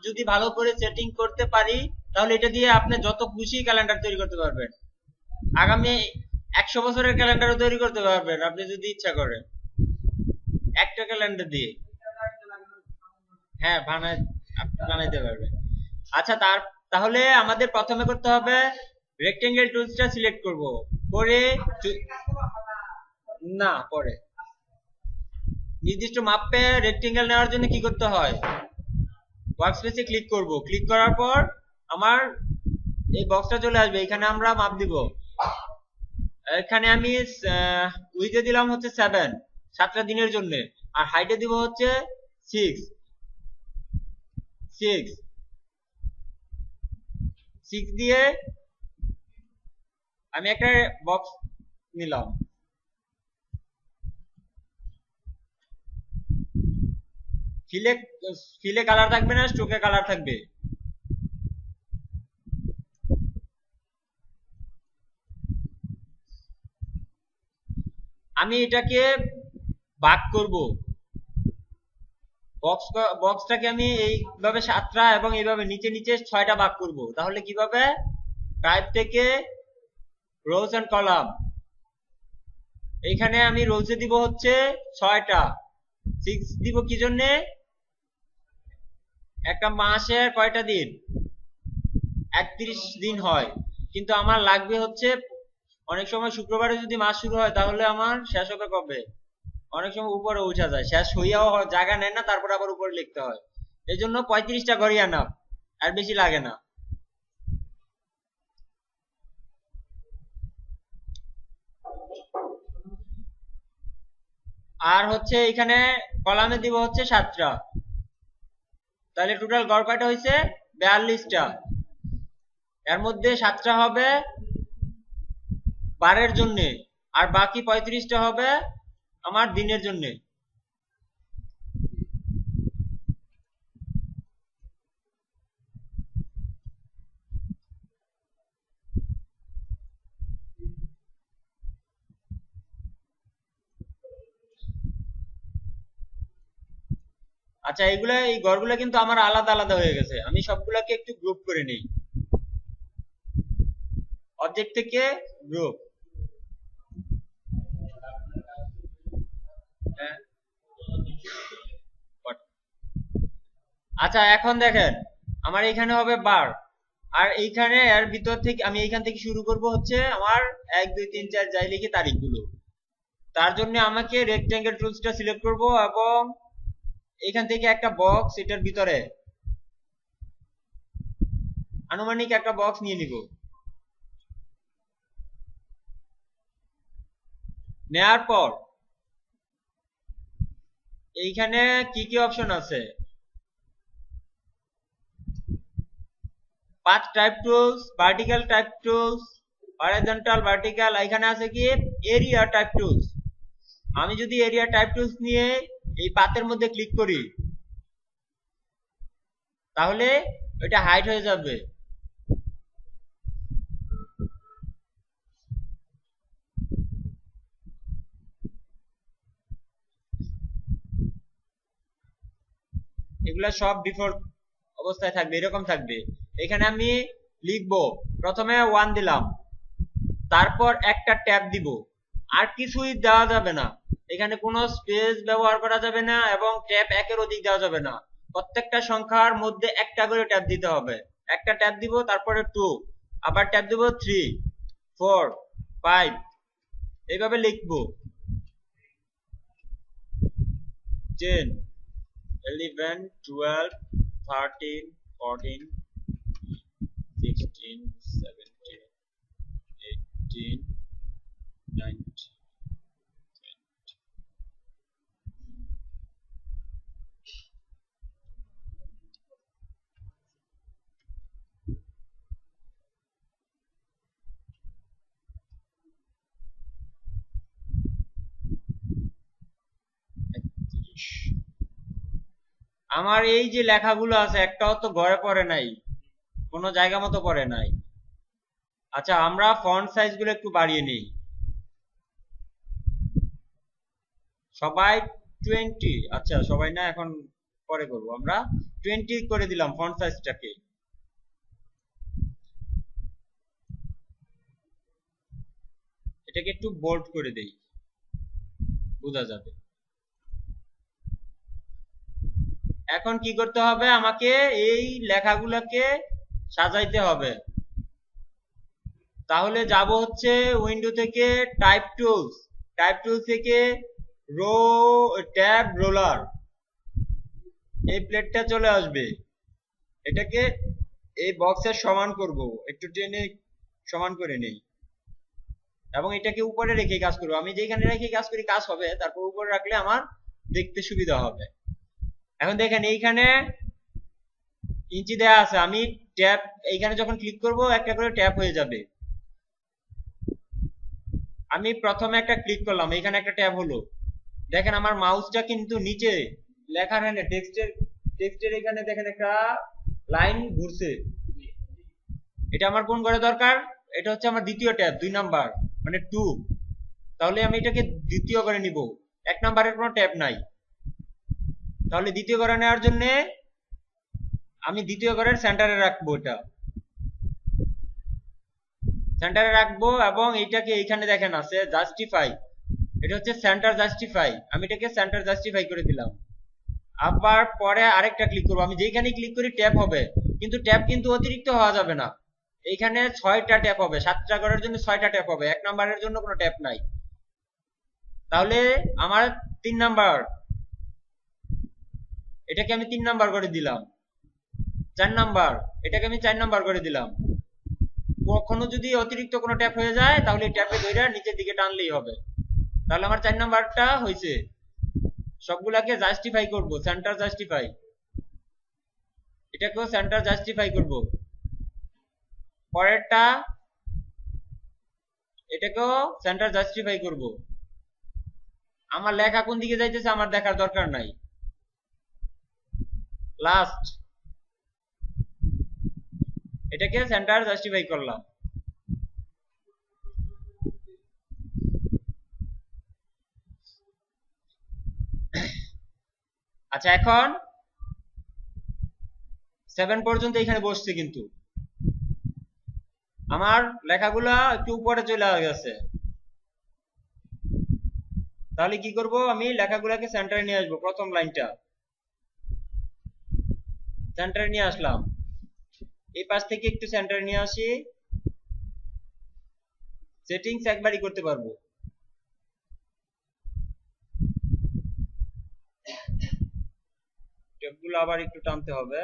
যদি ভালো করে সেটিং করতে পারি তাহলে এটা দিয়ে আপনি যত খুশি ক্যালেন্ডার তৈরি করতে পারবেন। আগামী 100 বছরের ক্যালেন্ডারও তৈরি করতে পারবেন আপনি যদি ইচ্ছা করেন একটা ক্যালেন্ডার দিয়ে। হ্যাঁ, বানাইতে পারবেন। আচ্ছা, তাহলে আমাদের প্রথমে করতে হবে রেক্টেঙ্গেল টুলসটা সিলেক্ট করব, করে না পরে নির্দিষ্ট মাপে রেক্টেঙ্গেল নেওয়ার জন্য কি করতে হয়, ওয়ার্কস্পেসে ক্লিক করব, ক্লিক করার পর আমার এই বক্সটা চলে আসবে, এখানে আমরা মাপ দিব। এখানে আমি উইথে দিলাম হচ্ছে 7টা দিনের জন্য, আর হাইটে দিব হচ্ছে 6 দিয়ে আমি একটা বক্স নিলাম। ফিলে কালার থাকবে না, স্ট্রোকে কালার থাকবে। আমি এটাকে ভাগ করব, বক্সটাকে আমি এইভাবে 7টা এবং এইভাবে নিচে নিচে 6টা ভাগ করব। তাহলে কিভাবে, টাইপ থেকে রোজ এন্ড কলাম, এইখানে আমি রোজে দিব হচ্ছে 6টা, 6 দিব কি জন্য, একটা মাসে কয়টা দিন, 31 দিন হয়, কিন্তু আমার লাগবে হচ্ছে, অনেক সময় শুক্রবারে যদি মাস শুরু হয় তাহলে আমার শেষ হবে কবে, অনেক সময় উপরে উঠা যায়, শেষ হইয়াও জায়গা নেয় না, তারপর আবার উপরে লিখতে হয়। এই জন্য 35টা ঘরই আনা, আর বেশি লাগে না। আর হচ্ছে এখানে কলামে দিব হচ্ছে 7টা, তাহলে টোটাল গড় কয়টা হয়েছে, 42টা। এর মধ্যে 7টা হবে বারের জন্য, আর বাকি 35টা হবে আমার দিনের জন্য। আচ্ছা, এই ঘরগুলো কিন্তু আমার আলাদা আলাদা হয়ে গেছে, আমি সবগুলাকে একটু গ্রুপ করে নেই, অবজেক্ট থেকে গ্রুপ। আচ্ছা, এখন দেখেন আমার এইখানে হবে বার, আর এইখানে এর ভিতর থেকে আমি এইখান থেকে শুরু করব হচ্ছে আমার 1 2 3 4 যাই লিখে তারিখগুলো। তার জন্য আমাকে রেক্টেঙ্গেল টুলসটা সিলেক্ট করব এবং এখান থেকে একটা বক্স, এটার ভিতরে আনুমানিক একটা বক্স নিয়ে নিব। নেয়ার পর এইখানে কি কি অপশন আছে, path type tools, vertical type tools, horizontal, vertical, এখানে আছে কি এরিয়া টাইপ টুলস। আমি যদি এরিয়া টাইপ টুলস নিয়ে এই পাতের মধ্যে ক্লিক করি তাহলে এটা হাইড হয়ে যাবে। এগুলা সব ডিফল্ট অবস্থায় থাকবে, এরকম থাকবে। এখানে আমি লিখবো, প্রথমে 1 দিলাম, তারপর একটা ট্যাব দিব, আর কিছুই দেওয়া যাবে না, এখানে কোনো স্পেস ব্যবহার করা যাবে না এবং ট্যাব 1-এর অধিক দেওয়া যাবে না। প্রত্যেকটা সংখ্যার মধ্যে একটা করে ট্যাব দিতে হবে। একটা ট্যাব দিব, তারপরে 2, আবার ট্যাব দিব 3 4 5, এইভাবে লিখবো 10 11 12 13 14 16 17 18 19। আমার এই যে লেখাগুলো আছে একটাও তো ঘরে পড়ে নাই, কোনো জায়গা মতো পড়ে নাই। আচ্ছা, আমরা ফন্ট সাইজ গুলো একটু বাড়িয়ে নেই, সবাই 20, আচ্ছা সবাই না, এখন পরে করব। আমরা 20 করে দিলাম ফন্ট সাইজটাকে। এটাকে একটু বোল্ড করে দেই, বোঝা যাবে। এখন কি করতে হবে, আমাকে এই লেখাগুলোকে সাজাইতে হবে। তাহলে যাব হচ্ছে উইন্ডো থেকে টাইপ টুলস, টাইপ টুলস থেকে রো ট্যাব রোলার, এই প্লেটটা চলে আসবে। এটাকে এই বক্সের সমান করব, একটু টেনে সমান করে নেই এবং এটাকে উপরে রেখে কাজ করব। আমি যেখানে রেখে কাজ করি কাজ হবে, তারপর উপরে রাখলে আমার দেখতে সুবিধা হবে। এখন দেখেন এইখানে ইঞ্চি দেয়া আছে, আমি ট্যাব এইখানে যখন ক্লিক করব একটা করে ট্যাব হয়ে যাবে। আমি প্রথমে একটা ক্লিক করলাম, এখানে একটা ট্যাব হলো। দেখেন আমার মাউসটা কিন্তু নিচে লেখার এখানে টেক্সটের এখানে দেখেন একটা লাইন ঘুরছে। এটা আমার কোন ঘরে দরকার, এটা হচ্ছে আমার দ্বিতীয় ট্যাব, 2 নাম্বার মানে 2। তাহলে আমি এটাকে দ্বিতীয় করে নিব, 1 নাম্বারের কোনো ট্যাব নাই। তাহলে দ্বিতীয় ঘরে নেওয়ার জন্য আমি দ্বিতীয় ঘরের সেন্টারে রাখবো, এটা সেন্টারে রাখবো এবং এইটাকে এইখানে দেখেন আছে জাস্টিফাই, এটা হচ্ছে সেন্টার জাস্টিফাই। আমি এটাকে সেন্টার জাস্টিফাই করে দিলাম। আবার পরে আরেকটা ক্লিক করবো, আমি যেখানে ক্লিক করি ট্যাব হবে, কিন্তু ট্যাব কিন্তু অতিরিক্ত হওয়া যাবে না। এইখানে 6টা ট্যাব হবে, 7টা করার জন্য 6টা ট্যাব হবে, 1 নাম্বারের জন্য কোনো ট্যাব নাই। তাহলে আমার 3 নাম্বার, এটাকে আমি 3 নাম্বার করে দিলাম। 4 নাম্বার, এটাকে আমি 4 নাম্বার করে দিলাম। কখনো যদি অতিরিক্ত কোনো ট্যাব হয়ে যায় তাহলে ট্যাবে ধরে নিচের দিকে টানলেই হবে। তাহলে আমার 4 নাম্বারটা হয়েছে। সবগুলাকে জাস্টিফাই করব, সেন্টার জাস্টিফাই, এটাকেও সেন্টার জাস্টিফাই করব। পরেরটা এটাকেও সেন্টার জাস্টিফাই করব। আমার লেখা কোন দিকে যাইতেছে আমার দেখার দরকার নাই। লাস্ট এটাকে সেন্টার জাস্টিফাই করলাম। আচ্ছা, এখন 7 পর্যন্ত এখানে বসছে, কিন্তু আমার লেখাগুলা একটু উপরে চলে গেছে। তাহলে কি করব, আমি লেখাগুলাকে সেন্টারে নিয়ে আসবো। প্রথম লাইনটা সেন্টারে নিয়ে আসলাম, এই পাশ থেকে একটু সেন্টারে নিয়ে আসি। সেটিংস একবারই করতে পারবো। ট্যাবগুলো আবার একটু টানতে হবে।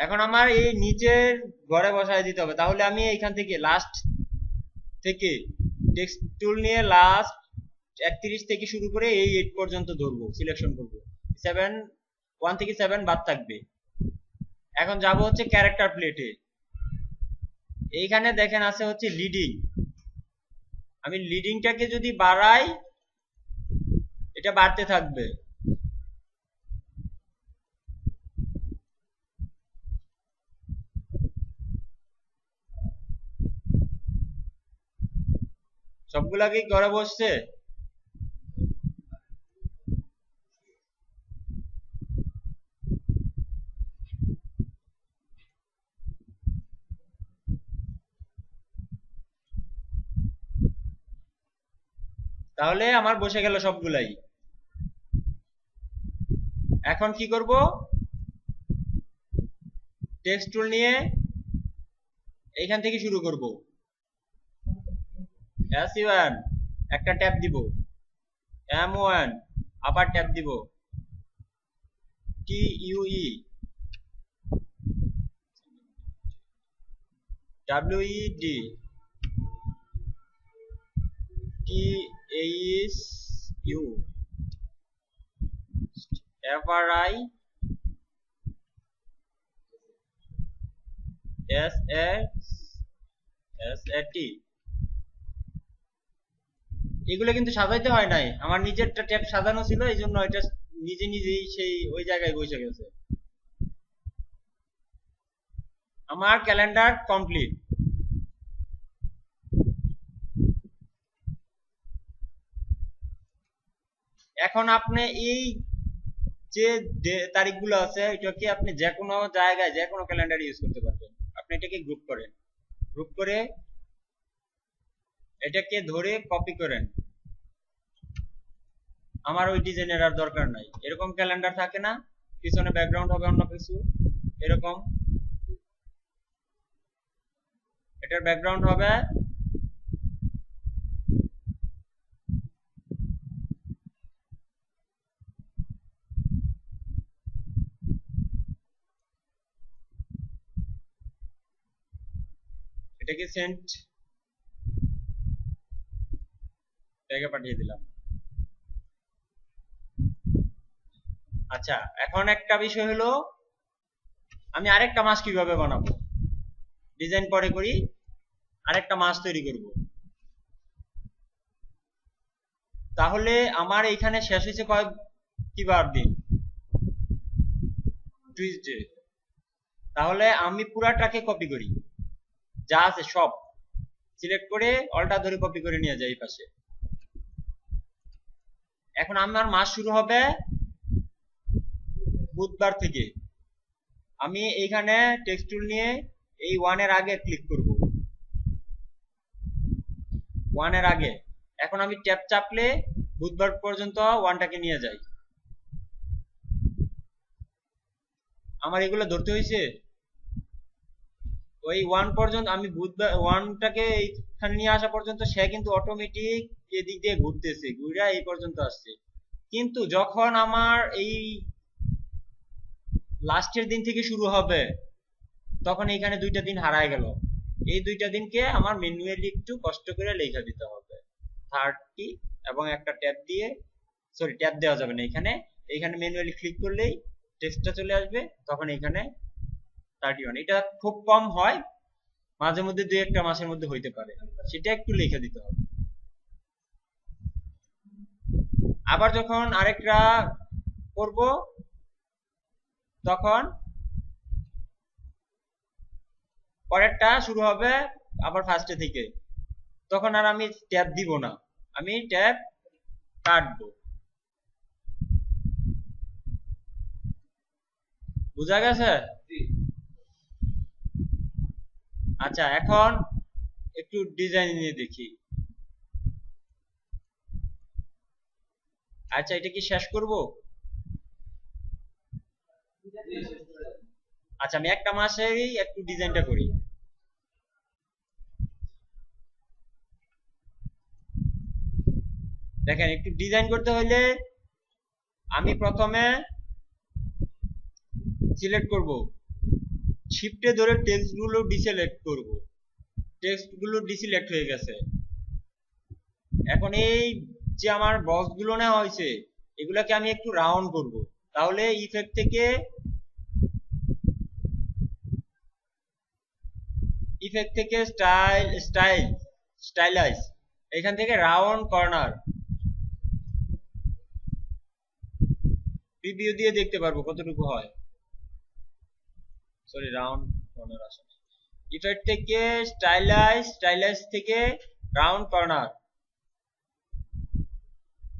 এখন আমার এই নিচের ঘরে বসায় দিতে হবে। তাহলে আমি এইখান থেকে লাস্ট থেকে টেক্সট টুল নিয়ে লাস্ট 31 থেকে শুরু করে এই 8 পর্যন্ত ধরবো, সিলেকশন করব। 7 1 থেকে 7 বাদ থাকবে। এখন যাব হচ্ছে ক্যারেক্টার প্লেটে। এইখানে দেখেন আছে হচ্ছে লিডিং। আমি লিডিংটাকে যদি বাড়াই এটা বাড়তে থাকবে। সবগুলা কি ঘরে বসছে? তাহলে আমার বসে গেল সবগুলাই। এখন কি করব, টেক্সট টুল নিয়ে এইখান থেকে শুরু করব। S1 একটা ট্যাব দিব, M1 আবার ট্যাব দিব, TUE WED TASU FRI SS SAT এগুলো কিন্তু সাজাইতে হয় নাই, আমার নিজেরটা ট্যাব সাজানো ছিল, এই জন্য এটা নিজে নিজেই সেই ওই জায়গায় বসে গেছে। আমার ক্যালেন্ডার কমপ্লিট। এখন আপনি এই যে তারিখগুলো আছে এটাকে আপনি যে কোনো জায়গায় যে কোনো ক্যালেন্ডার ইউজ করতে পারবেন। আপনি এটাকে গ্রুপ করেন, গ্রুপ করে এটাকে ধরে কপি করেন। আমার ওই ডিজাইনের আর দরকার নাই, এরকম ক্যালেন্ডার থাকে না, পিছনে ব্যাকগ্রাউন্ড হবে অন্য কিছু, এরকম এটার ব্যাকগ্রাউন্ড হবে এটাকে সেন্ট ট্যাগে পাঠিয়ে দিলাম। আচ্ছা, এখন একটা বিষয় হলো আমি আরেকটা মাস কিভাবে বানাবো, ডিজাইন পরে করি, আরেকটা মাস তৈরি করব। তাহলে আমার এখানে শেষ হয়েছে কি বার দিন, টুইসডে। তাহলে আমি পুরাটাকে কপি করি, যা আছে সব সিলেক্ট করে অলটা ধরে কপি করে নিয়ে যাই এই পাশে। এখন আমার মাস শুরু হবে বুধবার থেকে। আমি এইখানে টেক্সট টুল নিয়ে এই 1 এর আগে ক্লিক করব, 1 এর আগে। এখন আমি ট্যাব চাপলে বুধবার পর্যন্ত 1টাকে নিয়ে যাই। আমার এগুলো ধরতে হয়েছে ওই 1 পর্যন্ত, আমি বুধবার 1টাকে এইখানে নিয়ে আসা পর্যন্ত সে কিন্তু অটোমেটিক এদিক দিয়ে ঘুরতেছে, ঘুরে এই পর্যন্ত আসছে। কিন্তু যখন আমার এই লাস্টের দিন থেকে শুরু হবে তখন এখানে 2টা দিন হারায় গেল। এই 2টা দিনকে আমার ম্যানুয়ালি একটু কষ্ট করে লেখা দিতে হবে 30 এবং একটা ট্যাব দিয়ে, সরি ট্যাব দেওয়া যাবে না, এইখানে ম্যানুয়ালি ক্লিক করলেই টেক্সটটা চলে আসবে, তখন এখানে 31। এটা খুব কম হয়, মাঝে মধ্যে 2-1টা মাসের মধ্যে হইতে পারে, সেটা একটু লিখে দিতে হবে। আবার যখন আরেকটা করব তখন পরেরটা শুরু হবে আবার ফার্স্টে থেকে, তখন আর আমি ট্যাব দিব না, আমি ট্যাব কাটবো। বুঝা গেছে? আচ্ছা, এখন একটু ডিজাইন নিয়ে দেখি। আচ্ছা, এটা কি শেষ করব? আচ্ছা, আমি একটা মাসেই একটু ডিজাইনটা করি। দেখেন, একটু ডিজাইন করতে হলে আমি প্রথমে সিলেক্ট করব, শিফটে ধরে টেক্সট গুলো ডিসিলেক্ট করব, টেক্সট গুলো ডিসিলেক্ট হয়ে গেছে। এখন এই যে আমার বক্স গুলো নেওয়া হয়েছে এগুলাকে আমি একটু রাউন্ড করব, তাহলে ইফেক্ট থেকে স্টাইলাইজ, এখান থেকে রাউন্ড কর্নার প্রিভিউ দিয়ে দেখতে পারবো কতটুকু হয়। সরি, রাউন্ড কর্নার আসে, ইফেক্ট থেকে স্টাইলাইজ থেকে রাউন্ড কর্নার,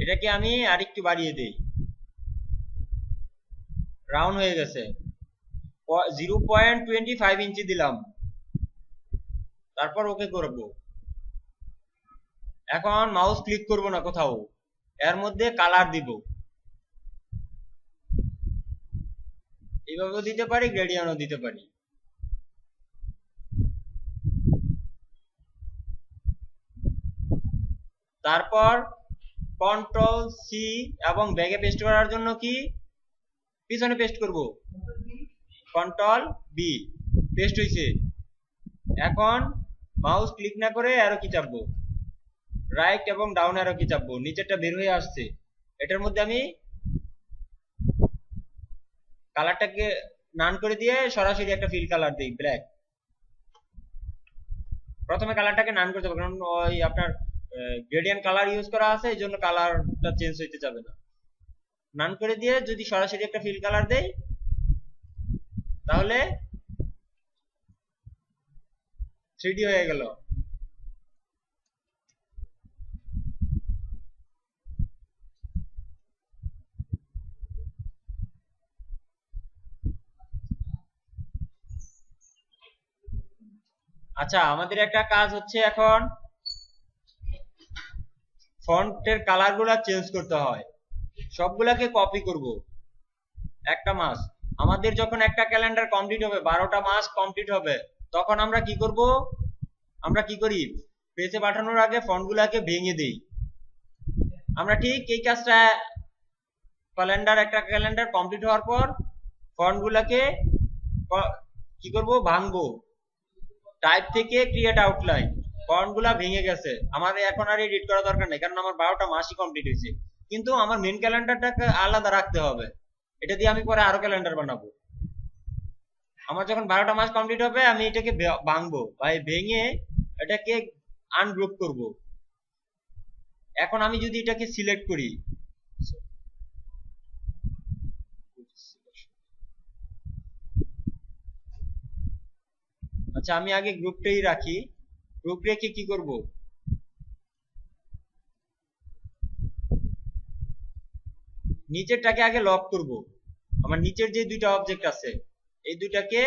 এটাকে আমি আরেকটু বাড়িয়ে দেই, রাউন্ড হয়ে গেছে। 0.25 ইঞ্চি দিলাম, তারপর ওকে করব। এখন মাউস ক্লিক করব না কোথাও, এর মধ্যে কালার দিব, এইভাবেও দিতে পারি, গ্রেডিয়েন্টও দিতে পারি। তারপর কন্ট্রোল সি এবং ব্যাগে পেস্ট করার জন্য কি পিছনে পেস্ট করব, কন্ট্রোল বি, পেস্ট হয়েছে। এখন মাউস ক্লিক না করে অ্যারো কি চাপবো, রাইট এবং ডাউন অ্যারো কি চাপবো, নিচেরটা বের হয়ে আসছে, এটার মধ্যে আমি কালারটাকে নান করে দিয়ে সরাসরি একটা ফিল কালার দিই, ব্ল্যাক। প্রথমে কালারটাকে নান করতে হবে, কারণ ওই আপনার গ্রেডিয়েন্ট কালার ইউজ করা আছে, এই জন্য কালারটা চেঞ্জ হইতে যাবে না। নান করে দিয়ে যদি সরাসরি একটা ফিল কালার দেই তাহলে 3D হয়ে গেল। আচ্ছা, আমাদের একটা কাজ হচ্ছে এখন ফন্টের কালার গুলা চেঞ্জ করতে হয়, সবগুলাকে কপি করব একটা মাস। আমাদের যখন একটা ক্যালেন্ডার কমপ্লিট হবে, 12টা মাস কমপ্লিট হবে, তখন আমরা কি করব, আমরা কি করি, পেজে পাঠানোর আগে ফন্টগুলাকে ভেঙে দেই। আমরা ঠিক এই কাজটা একটা ক্যালেন্ডার কমপ্লিট হওয়ার পর ফন্টগুলাকে কি করব, ভাঙবো। টাইপ থেকে ক্রিয়েট আউটলাইন, ফন্টগুলা ভেঙে গেছে, আমার এখন আর এডিট করা দরকার নেই, কারণ আমার 12টা মাসই কমপ্লিট হয়েছে। কিন্তু আমার মেন ক্যালেন্ডারটাকে আলাদা রাখতে হবে, এটা দিয়ে আমি পরে আরো ক্যালেন্ডার বানাবো। আমার যখন 12টা মাস কমপ্লিট হবে, আমি এটাকে ভাঙবো, ভেঙে এটাকে আনগ্রুপ করব। এখন আমি যদি এটাকে সিলেক্ট করি, আচ্ছা আমি আগে গ্রুপটাই রাখি, গ্রুপ রেখে কি করব, নিচেরটাকে আগে লক করব। আমার নিচের যে দুইটা অবজেক্ট আছে এই দুইটাকে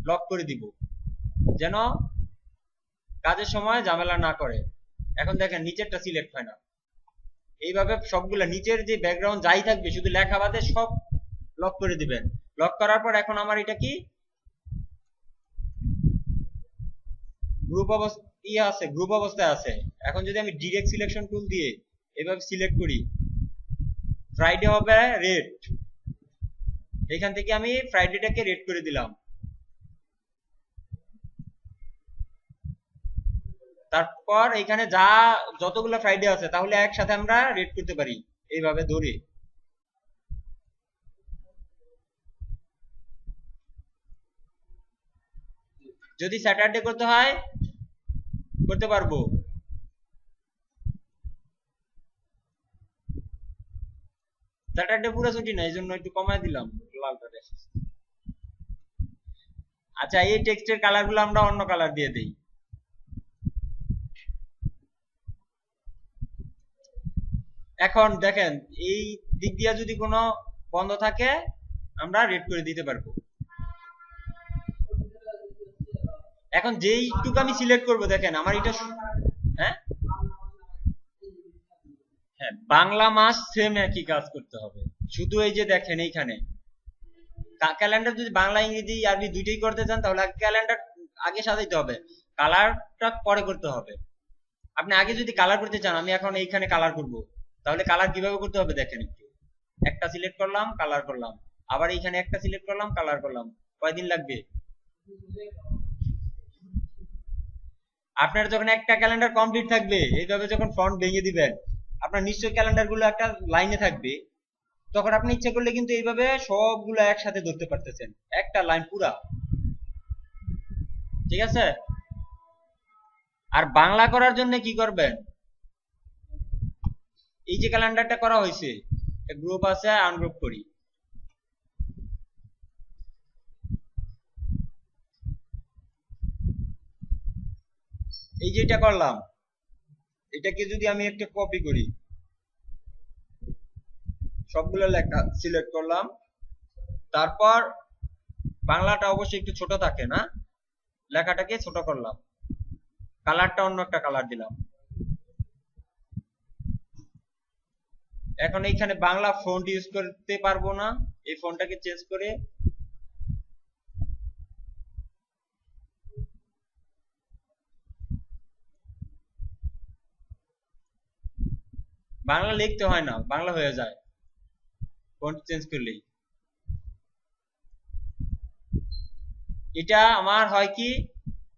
লক করে দিব, যেন কাজের সময় ঝামেলা না করে। এখন দেখেন নিচেরটা সিলেক্ট হয় না। এইভাবে সবগুলা নিচের যে ব্যাকগ্রাউন্ড যাই থাকবে শুধু লেখা বাদে সব লক করে দিবেন। লক করার পর এখন আমার এটা কি গ্রুপ অবস্থায় আছে। এখন যদি আমি ডিরেক্ট সিলেকশন টুল দিয়ে এভাবে সিলেক্ট করি, ফ্রাইডে হবে রেড, এখান থেকে আমি ফ্রাইডেটাকে রেড করে দিলাম। তারপর এখানে যতগুলো ফ্রাইডে আছে তাহলে একসাথে আমরা রেড করতে পারি এইভাবে ধরে। যদি স্যাটারডে করতে হয় করতে পারবো। স্যাটারডে পুরো ছুটি না, এই জন্য একটু কমায় দিলাম লালটারে। আচ্ছা, এই টেক্সটের কালার গুলো আমরা অন্য কালার দিয়ে দিই। এখন দেখেন এই দিক দিয়ে যদি কোনো বন্ধ থাকে আমরা রেড করে দিতে পারবো। এখন যেইটুকু আমি সিলেক্ট করব, দেখেন আমার এটা হ্যাঁ হ্যাঁ বাংলা মাস সেম একই কাজ করতে হবে। শুধু এই যে দেখেন এইখানে ক্যালেন্ডার যদি বাংলা ইংরেজি আরবি দুইটাই করতে চান তাহলে ক্যালেন্ডার আগে সাজাইতে হবে, কালারটা পরে করতে হবে। আপনি আগে যদি কালার করতে চান, আমি এখন এইখানে কালার করব, তাহলে কালার কিভাবে করতে হবে দেখেন একটু। একটা সিলেক্ট করলাম, কালার করলাম, আবার এইখানে একটা সিলেক্ট করলাম, কালার করলাম, কয়দিন লাগবে? আপনার যখন একটা ক্যালেন্ডার কমপ্লিট থাকবে, এইভাবে যখন ফন্ট ভেঙে দিবেন, আপনার নিশ্চয়ই ক্যালেন্ডার গুলো একটা লাইনে থাকবে, তখন আপনি ইচ্ছা করলে কিন্তু এইভাবে সবগুলো একসাথে ধরতে পারতেছেন, একটা লাইন পুরা। ঠিক আছে? আর বাংলা করার জন্য কি করবেন, এই যে ক্যালেন্ডারটা করা হয়েছে গ্রুপ আছে, আনগ্রুপ করি। এই যে এটা করলাম, এটাকে যদি আমি একটা কপি করি, সবগুলো লেখা সিলেক্ট করলাম, তারপর বাংলাটা অবশ্যই একটু ছোট থাকে না, লেখাটাকে ছোট করলাম, কালারটা অন্য একটা কালার দিলাম। এখন এইখানে বাংলা ফন্ট ইউজ করতে পারবো না, এই ফন্টটাকে চেঞ্জ করে বাংলা লিখতে হয় না, বাংলা হয়ে যায় ফন্ট চেঞ্জ করলেই। এটা আমার হয় কি,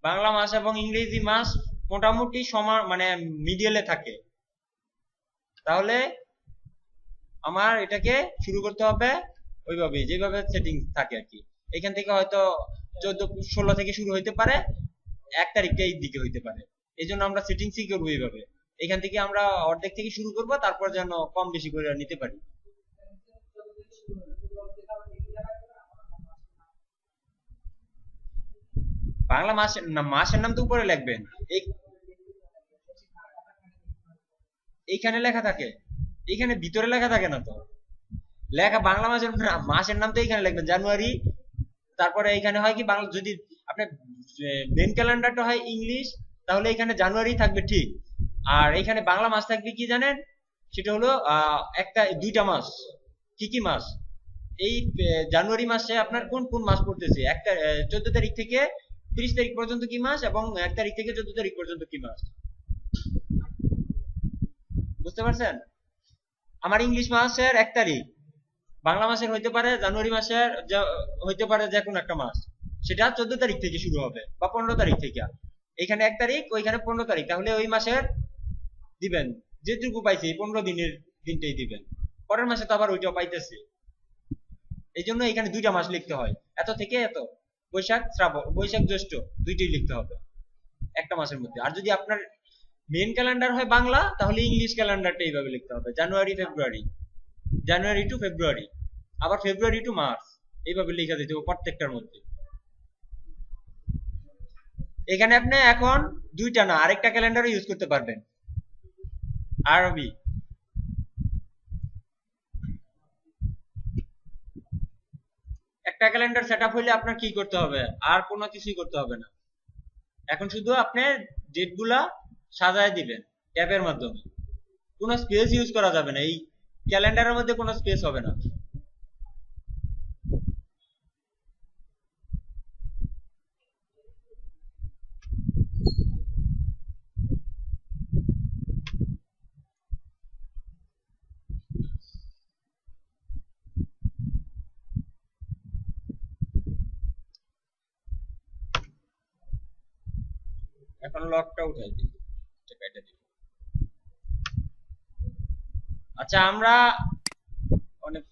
বাংলা মাস এবং ইংরেজি মাস মোটামুটি সমান, মানে মিডিয়ালে থাকে, তাহলে আমার এটাকে শুরু করতে হবে ওইভাবে যেভাবে সেটিংস থাকে আর কি। এখান থেকে হয়তো 14-16 থেকে শুরু হইতে পারে, 1 তারিখটা এই দিকে হইতে পারে। এই জন্য আমরা সেটিংসই করবো এইভাবে। এখান থেকে আমরা অর্ধেক থেকে শুরু করব, তারপর যেন কম বেশি করে নিতে পারি। বাংলা মাসের নাম, মাসের নাম তো উপরে লিখবেন। এইখানে লেখা থাকে, এইখানে ভিতরে লেখা থাকে না তো। লেখা বাংলা মাসের মাসের নাম তো এইখানে লিখবেন, জানুয়ারি। তারপরে এইখানে হয় কি, বাংলা যদি আপনার মেন ক্যালেন্ডারটা হয় ইংলিশ, তাহলে এখানে জানুয়ারি থাকবে ঠিক। আর এখানে বাংলা মাস থাকবে কি জানেন, সেটা হলো একটা দুইটা মাস। কি কি মাস? এই জানুয়ারি মাসে আপনার কোন কোন মাস পড়তেছে, একটা 14 তারিখ থেকে 30 তারিখ পর্যন্ত কি মাস, এবং 1 তারিখ থেকে 14 তারিখ পর্যন্ত কি মাস। বুঝতে পারছেন? আমার ইংলিশ মাসের 1 তারিখ, বাংলা মাসের হইতে পারে, জানুয়ারি মাসের হইতে পারে যে কোনো একটা মাস, সেটা 14 তারিখ থেকে শুরু হবে বা 15 তারিখ থেকে। এখানে 1 তারিখ, ওইখানে 15 তারিখ, তাহলে ওই মাসের দিবেন যেটুকু পাইছে, এই 15 দিনের দিনটাই দিবেন। পরের মাসে তো আবার ওইটাও পাইতেছে। এই জন্য এখানে দুইটা মাস লিখতে হয়, এত থেকে এত। বৈশাখ শ্রাবণ, বৈশাখ জ্যৈষ্ঠ, দুইটাই লিখতে হবে একটা মাসের মধ্যে। আর যদি আপনার মেন ক্যালেন্ডার হয় বাংলা, তাহলে ইংলিশ ক্যালেন্ডারটা এইভাবে লিখতে হবে, জানুয়ারি ফেব্রুয়ারি, জানুয়ারি টু ফেব্রুয়ারি, আবার ফেব্রুয়ারি টু মার্চ, এইভাবে লেখা দিতে হবে প্রত্যেকটার মধ্যে। এখানে আপনি এখন দুইটা না, আরেকটা ক্যালেন্ডারও ইউজ করতে পারবেন, আরবি। একটা ক্যালেন্ডার সেট আপ হইলে আপনার কি করতে হবে, আর কোনো কিছুই করতে হবে না। এখন শুধু আপনি ডেট গুলা সাজায় দিবেন ট্যাবের মাধ্যমে। কোনো স্পেস ইউজ করা যাবে না, এই ক্যালেন্ডারের মধ্যে কোনো স্পেস হবে না। এখন লকটা উঠাই দিই, এটা কেটে দিই। আচ্ছা, আমরা অনেক